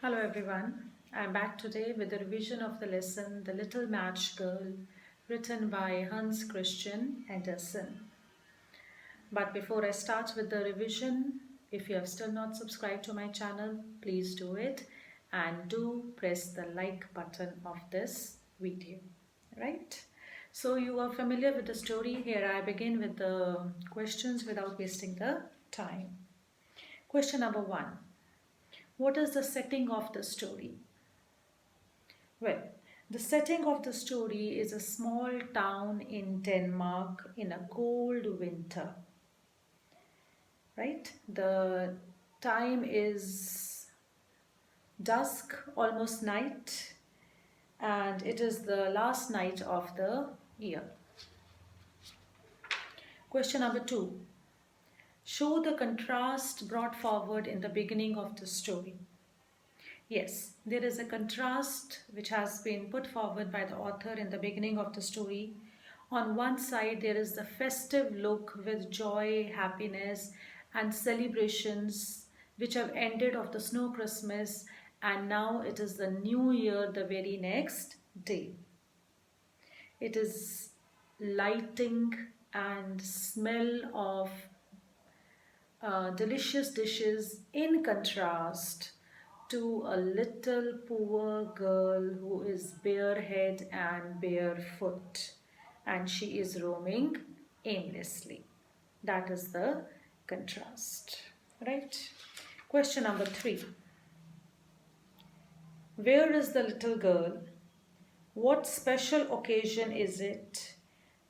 Hello everyone, I am back today with a revision of the lesson The Little Match Girl, written by Hans Christian Andersen. But before I start with the revision, if you have still not subscribed to my channel, please do it and do press the like button of this video, right? So you are familiar with the story. Here I begin with the questions without wasting the time. Question number 1. What is the setting of the story? Well, the setting of the story is a small town in Denmark in a cold winter, right? The time is dusk, almost night, and it is the last night of the year. Question number 2. Show the contrast brought forward in the beginning of the story. Yes, there is a contrast which has been put forward by the author in the beginning of the story. On one side, there is the festive look with joy, happiness, and celebrations which have ended of the snow Christmas, and now it is the new year the very next day. It is lighting and smell of delicious dishes in contrast to a little poor girl who is barehead and barefoot, and she is roaming aimlessly. That is the contrast, right? Question number 3. Where is the little girl? What special occasion is it?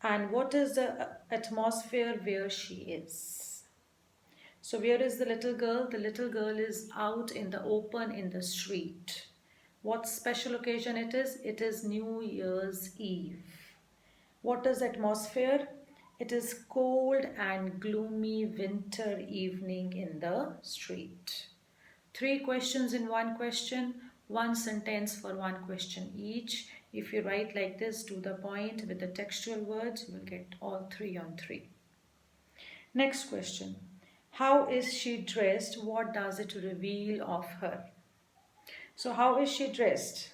And what is the atmosphere where she is? So where is the little girl? The little girl is out in the open in the street. What special occasion it is? It is New Year's Eve. What is the atmosphere? It is cold and gloomy winter evening in the street. 3 questions in one question, 1 sentence for 1 question each. If you write like this, to the point with the textual words, you will get all 3 on 3. Next question. How is she dressed? What does it reveal of her? So how is she dressed?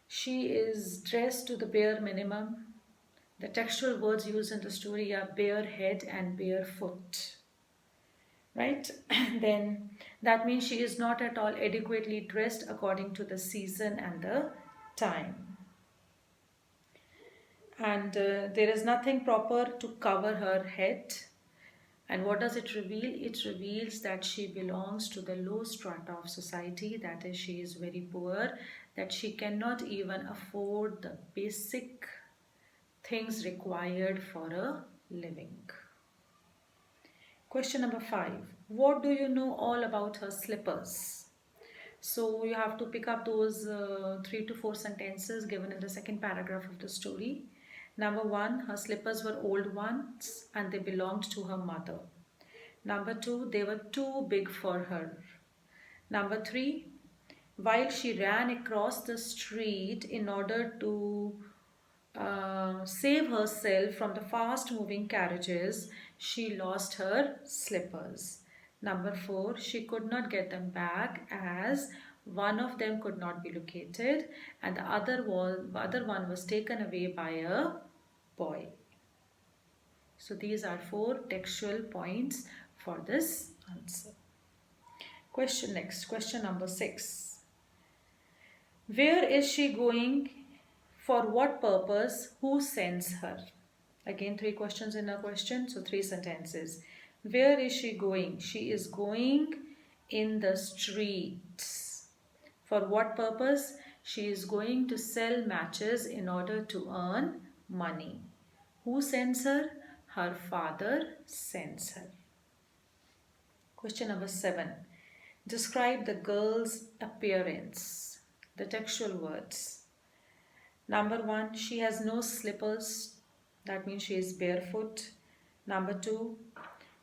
She is dressed to the bare minimum. The textual words used in the story are bare head and barefoot. Right? Then that means she is not at all adequately dressed according to the season and the time. And there is nothing proper to cover her head. And what does it reveal? It reveals that she belongs to the low strata of society, that is, she is very poor, that she cannot even afford the basic things required for a living. Question number 5. What do you know all about her slippers? So you have to pick up those 3 to 4 sentences given in the second paragraph of the story. Number 1, her slippers were old ones and they belonged to her mother. Number 2, they were too big for her. Number 3, while she ran across the street in order to save herself from the fast moving carriages, she lost her slippers. Number 4, she could not get them back as one of them could not be located and the other one was taken away by a boy. So these are 4 textual points for this answer. Question number 6. Where is she going? For what purpose? Who sends her? Again, 3 questions in a question, so 3 sentences. Where is she going? She is going in the streets. For what purpose? She is going to sell matches in order to earn money. Who sends her? Her father sends her. Question number 7. Describe the girl's appearance. The textual words. Number 1, she has no slippers. That means she is barefoot. Number 2,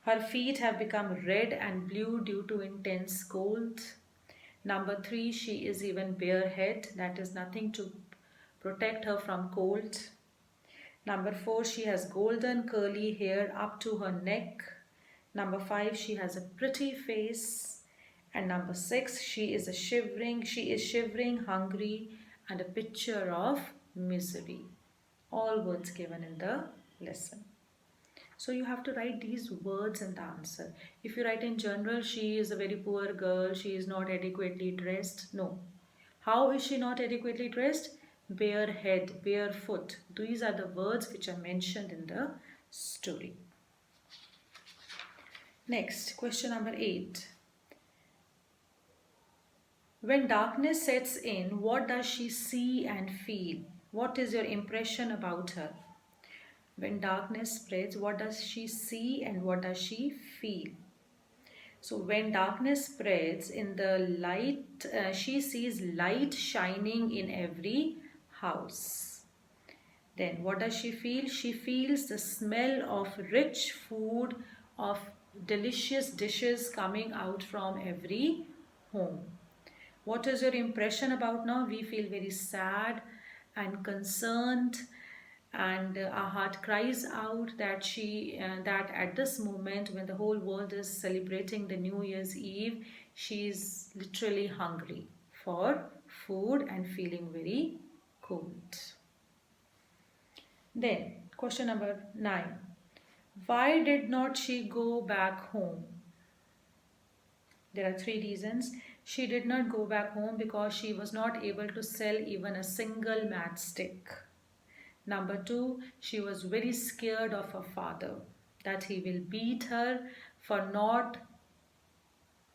her feet have become red and blue due to intense cold. Number 3, she is even barehead. That is nothing to protect her from cold. Number 4, she has golden curly hair up to her neck. Number 5, she has a pretty face. And number 6, she is shivering, hungry, and a picture of misery. All words given in the lesson. So you have to write these words in the answer. If you write in general, she is a very poor girl, she is not adequately dressed. No. How is she not adequately dressed? Bare head, barefoot. These are the words which are mentioned in the story. Next, question number 8. When darkness sets in, what does she see and feel? What is your impression about her? When darkness spreads, what does she see and what does she feel? So when darkness spreads in the light, she sees light shining in every house. Then what does she feel? She feels the smell of rich food, of delicious dishes coming out from every home. What is your impression about now? We feel very sad and concerned, and our heart cries out that that at this moment when the whole world is celebrating the New Year's Eve, she is literally hungry for food and feeling very cold. Then question number 9. Why did not she go back home? There are 3 reasons. She did not go back home because she was not able to sell even a single matchstick. Number 2, she was very scared of her father, that he will beat her for not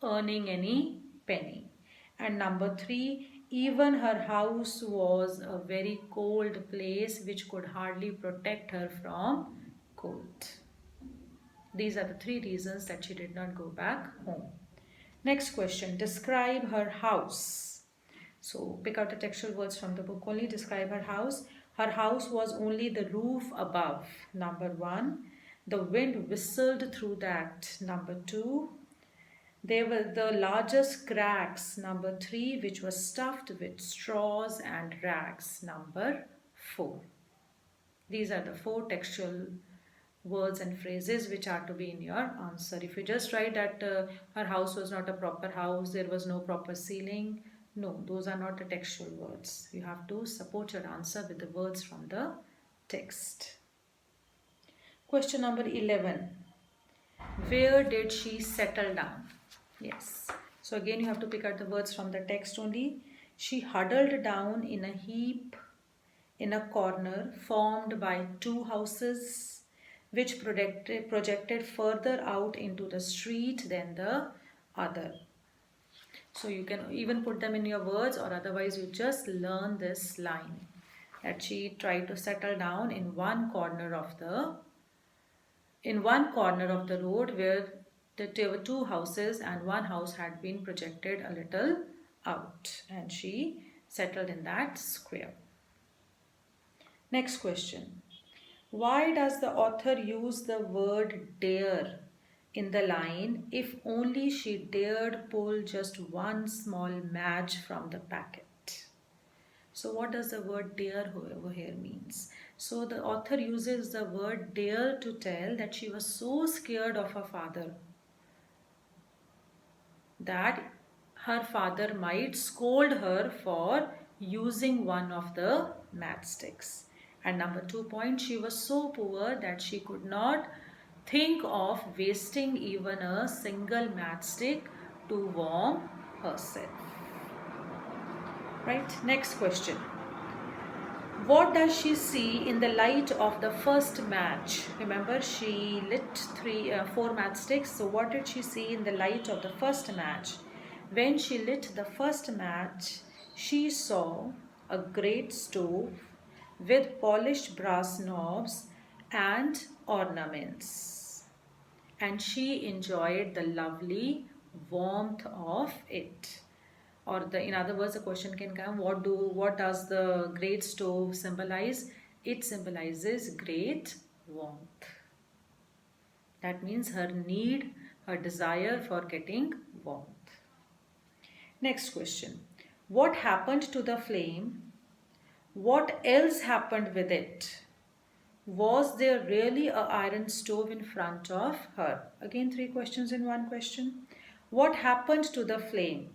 earning any penny. And number 3, even her house was a very cold place which could hardly protect her from cold. These are the 3 reasons that she did not go back home. Next question, describe her house. So pick out the textual words from the book only. Describe her house. Her house was only the roof above. Number 1. The wind whistled through that. Number 2. There were the largest cracks. Number 3, which was stuffed with straws and rags. Number 4. These are the 4 textual words and phrases which are to be in your answer. If you just write that her house was not a proper house, there was no proper ceiling, no, those are not the textual words. You have to support your answer with the words from the text. Question number 11. Where did she settle down? Yes. So again you have to pick out the words from the text only. She huddled down in a heap in a corner formed by 2 houses which projected further out into the street than the other. So you can even put them in your words, or otherwise you just learn this line that she tried to settle down in one corner of the road where there were 2 houses and one house had been projected a little out, and she settled in that square. Next question. Why does the author use the word dare in the line, if only she dared pull just one small match from the packet? So what does the word dare over here means? So the author uses the word dare to tell that she was so scared of her father that her father might scold her for using one of the matchsticks. And number 2 point, she was so poor that she could not think of wasting even a single matchstick to warm herself. Right, next question. What does she see in the light of the first match? Remember, she lit 4 matchsticks. So what did she see in the light of the first match? When she lit the first match, she saw a great stove with polished brass knobs and ornaments, and she enjoyed the lovely warmth of it. Or in other words, the question can come, what does the great stove symbolize? It symbolizes great warmth. That means her need, her desire for getting warmth. Next question. What happened to the flame? What else happened with it? Was there really an iron stove in front of her? Again, 3 questions in one question. What happened to the flame?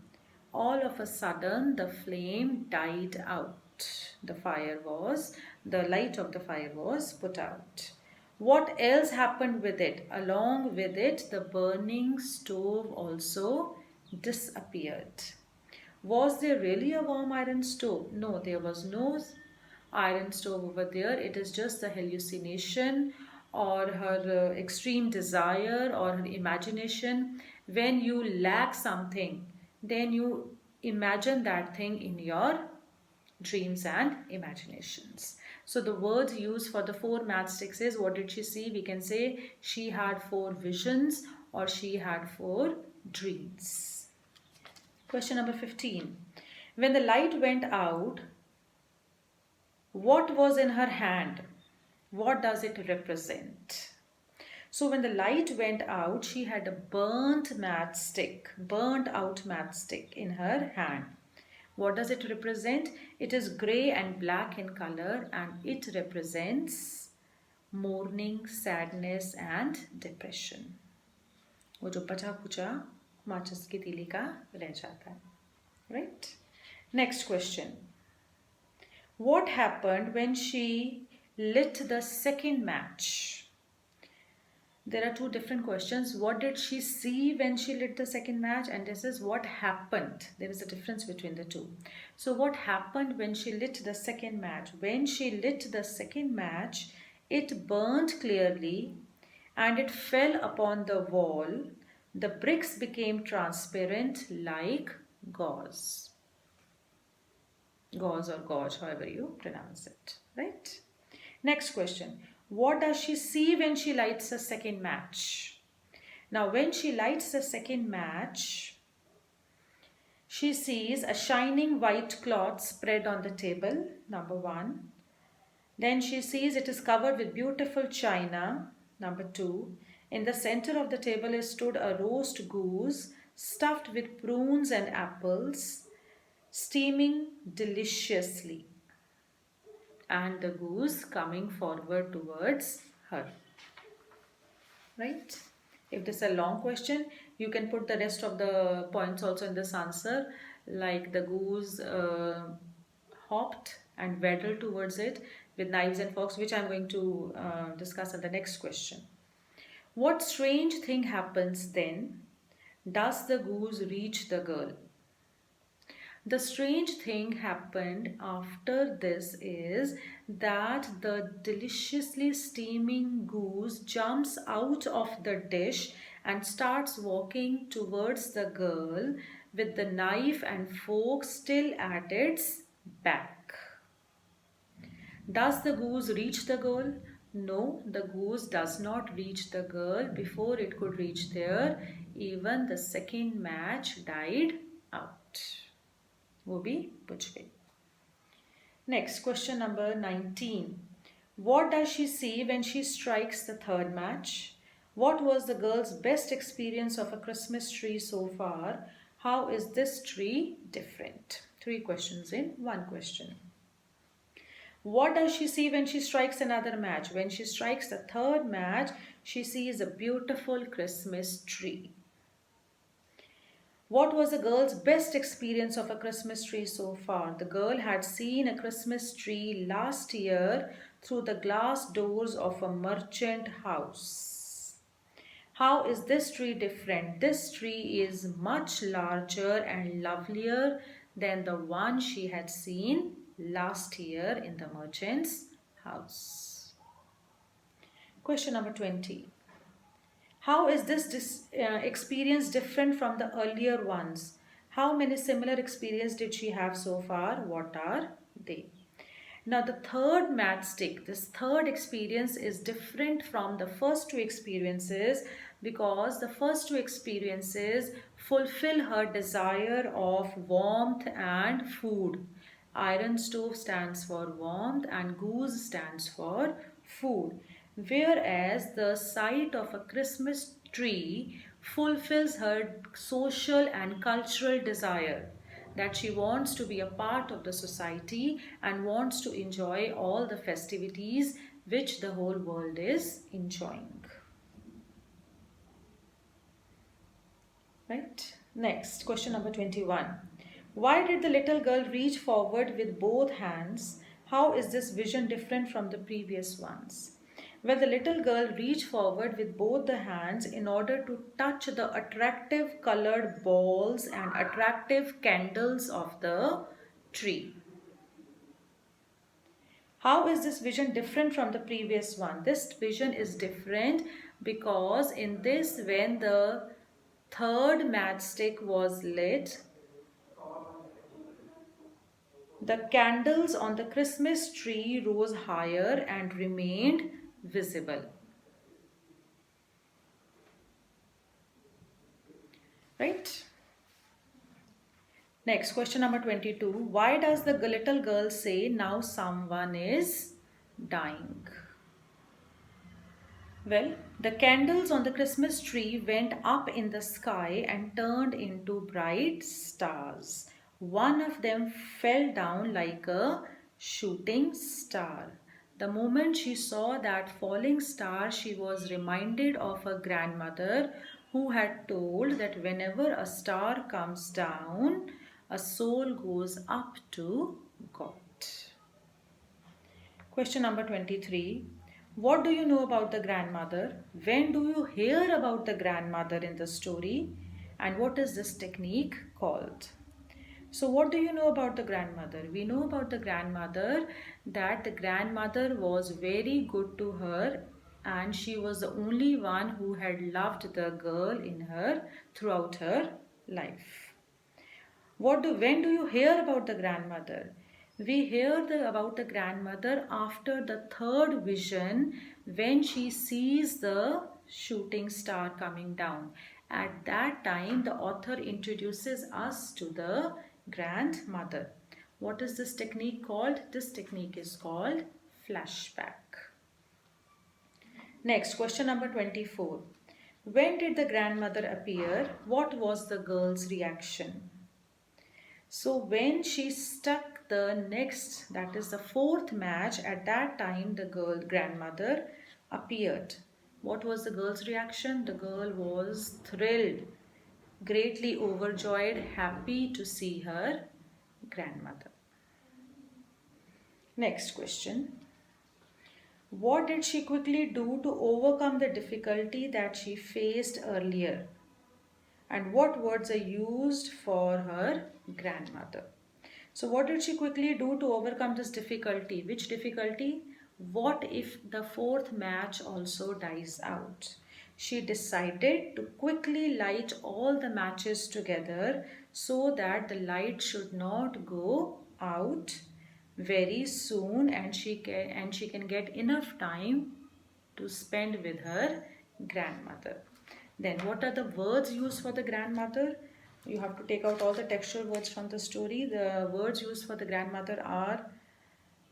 All of a sudden, the flame died out. The light of the fire was put out. What else happened with it? Along with it, the burning stove also disappeared. Was there really a warm iron stove? No, there was no iron stove over there. It is just the hallucination or her extreme desire or her imagination. When you lack something, then you imagine that thing in your dreams and imaginations. So the words used for the four matchsticks is, what did she see? We can say she had four visions or she had four dreams. Question number 15. When the light went out, what was in her hand? What does it represent? So when the light went out, she had a burnt out matchstick in her hand. What does it represent? It is grey and black in color and it represents mourning, sadness and depression. वो जो बचा कुचा माचिस की तीली का रह जाता है. Right? Next question. What happened when she lit the second match? There are two different questions. What did she see when she lit the second match? And this is what happened. There is a difference between the two. So what happened when she lit the second match? When she lit the second match, it burnt clearly and it fell upon the wall. The bricks became transparent like gauze. Gauze or gauze, however you pronounce it. Right? Next question. What does she see when she lights a second match? Now, when she lights the second match, she sees a shining white cloth spread on the table, number one. Then she sees it is covered with beautiful china, number two. In the center of the table is stood a roast goose stuffed with prunes and apples, steaming deliciously, and the goose coming forward towards her. Right? If this is a long question, you can put the rest of the points also in this answer, like the goose hopped and waddled towards it with knives and forks, which I'm going to discuss in the next question. What strange thing happens then? Does the goose reach the girl? The strange thing happened after this is that the deliciously steaming goose jumps out of the dish and starts walking towards the girl with the knife and fork still at its back. Does the goose reach the girl? No, the goose does not reach the girl. Before it could reach there, even the second match died out. वो भी बुझ गई. Next, question number 19. What does she see when she strikes the third match? What was the girl's best experience of a Christmas tree so far? How is this tree different? Three questions in one question. What does she see when she strikes another match? When she strikes the third match, she sees a beautiful Christmas tree. What was the girl's best experience of a Christmas tree so far? The girl had seen a Christmas tree last year through the glass doors of a merchant house. How is this tree different? This tree is much larger and lovelier than the one she had seen last year in the merchant's house. Question number 20. How is this experience different from the earlier ones? How many similar experiences did she have so far? What are they? Now the third matchstick, this third experience is different from the first two experiences because the first two experiences fulfill her desire of warmth and food. Iron stove stands for warmth and goose stands for food. Whereas the sight of a Christmas tree fulfills her social and cultural desire, that she wants to be a part of the society and wants to enjoy all the festivities which the whole world is enjoying. Right? Next, question number 21. Why did the little girl reach forward with both hands? How is this vision different from the previous ones? Well, the little girl reached forward with both the hands in order to touch the attractive colored balls and attractive candles of the tree. How is this vision different from the previous one? This vision is different because in this, when the third matchstick was lit, the candles on the Christmas tree rose higher and remained visible. Right? Next, question number 22. Why does the little girl say, now someone is dying? Well, the candles on the Christmas tree went up in the sky and turned into bright stars. One of them fell down like a shooting star. The moment she saw that falling star, she was reminded of her grandmother who had told that whenever a star comes down, a soul goes up to God. Question number 23. What do you know about the grandmother? When do you hear about the grandmother in the story? And what is this technique called? So, what do you know about the grandmother? We know about the grandmother that the grandmother was very good to her and she was the only one who had loved the girl in her throughout her life. When do you hear about the grandmother? We hear about the grandmother after the third vision when she sees the shooting star coming down. At that time, the author introduces us to the grandmother. What is this technique called? This technique is called flashback. Next, question number 24. When did the grandmother appear? What was the girl's reaction? So when she struck the next, that is the fourth match, at that time the grandmother appeared. What was the girl's reaction? The girl was thrilled, greatly overjoyed, happy to see her grandmother. Next question. What did she quickly do to overcome the difficulty that she faced earlier? And what words are used for her grandmother? So what did she quickly do to overcome this difficulty? Which difficulty? What if the fourth match also dies out? She decided to quickly light all the matches together so that the light should not go out very soon and she can get enough time to spend with her grandmother. Then what are the words used for the grandmother? You have to take out all the textual words from the story. The words used for the grandmother are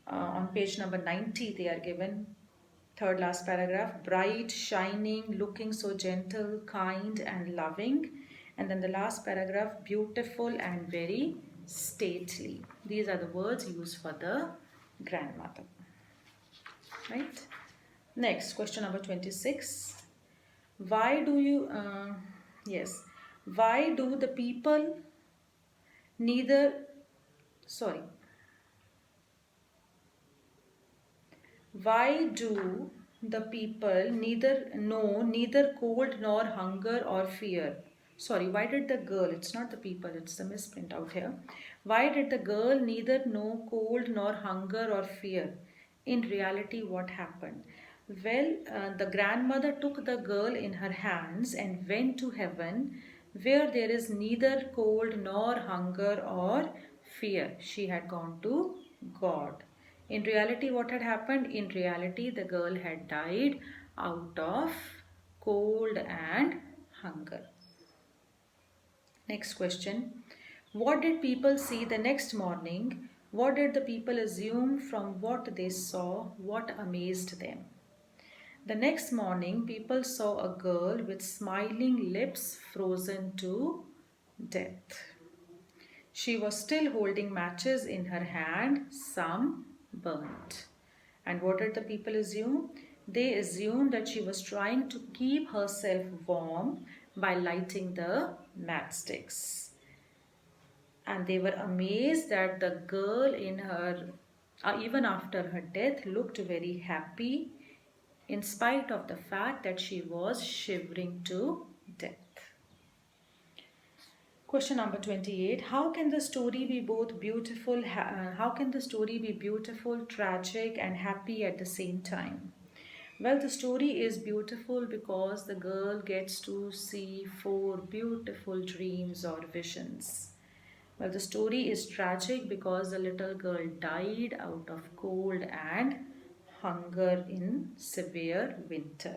on page number 90. They are given. Third last paragraph. Bright, shining, looking so gentle, kind and loving. And then the last paragraph. Beautiful and very stately. These are the words used for the grandmother. Right? Next, question number 26. Why do you, why do the people neither, sorry, why do the people neither cold nor hunger or fear? Sorry, why did the girl, it's not the people, it's the misprint out here. Why did the girl neither know cold nor hunger or fear? In reality, what happened? Well, the grandmother took the girl in her hands and went to heaven where there is neither cold nor hunger or fear. She had gone to God. In reality, what had happened? In reality, the girl had died out of cold and hunger. Next question. What did people see the next morning? What did the people assume from what they saw? What amazed them? The next morning, people saw a girl with smiling lips frozen to death. She was still holding matches in her hand, some burnt. And what did the people assume? They assumed that she was trying to keep herself warm by lighting the matchsticks. And they were amazed that the girl in her, even after her death, looked very happy in spite of the fact that she was shivering to death. Question number 28. How can the story be both beautiful, how can the story be beautiful, tragic and happy at the same time? Well, the story is beautiful because the girl gets to see four beautiful dreams or visions. Well, the story is tragic because the little girl died out of cold and hunger in severe winter.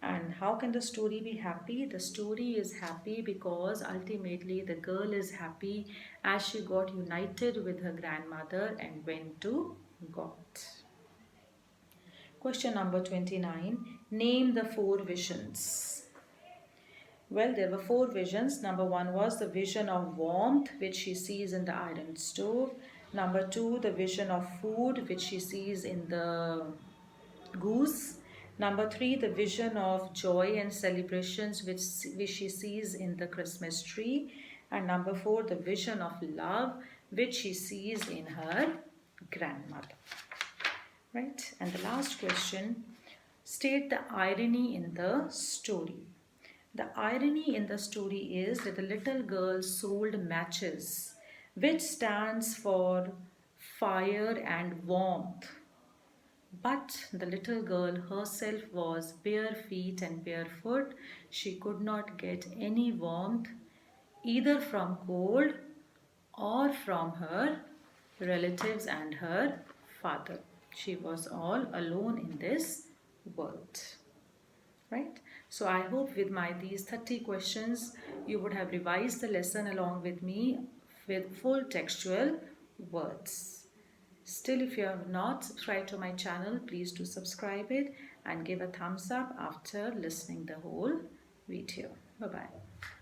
And how can the story be happy? The story is happy because ultimately the girl is happy as she got united with her grandmother and went to God. Question number 29. Name the four visions. Well, there were four visions. Number one was the vision of warmth, which she sees in the iron stove. Number two, the vision of food, which she sees in the goose. Number three, the vision of joy and celebrations, which she sees in the Christmas tree. And number four, the vision of love, which she sees in her grandmother. Right? And the last question, state the irony in the story. The irony in the story is that the little girl sold matches, which stands for fire and warmth. But the little girl herself was bare feet and barefoot. She could not get any warmth either from cold or from her relatives and her father. She was all alone in this world. Right? So I hope with my these 30 questions you would have revised the lesson along with me with full textual words. Still, if you have not subscribed to my channel, please do subscribe it and give a thumbs up after listening the whole video. Bye-bye.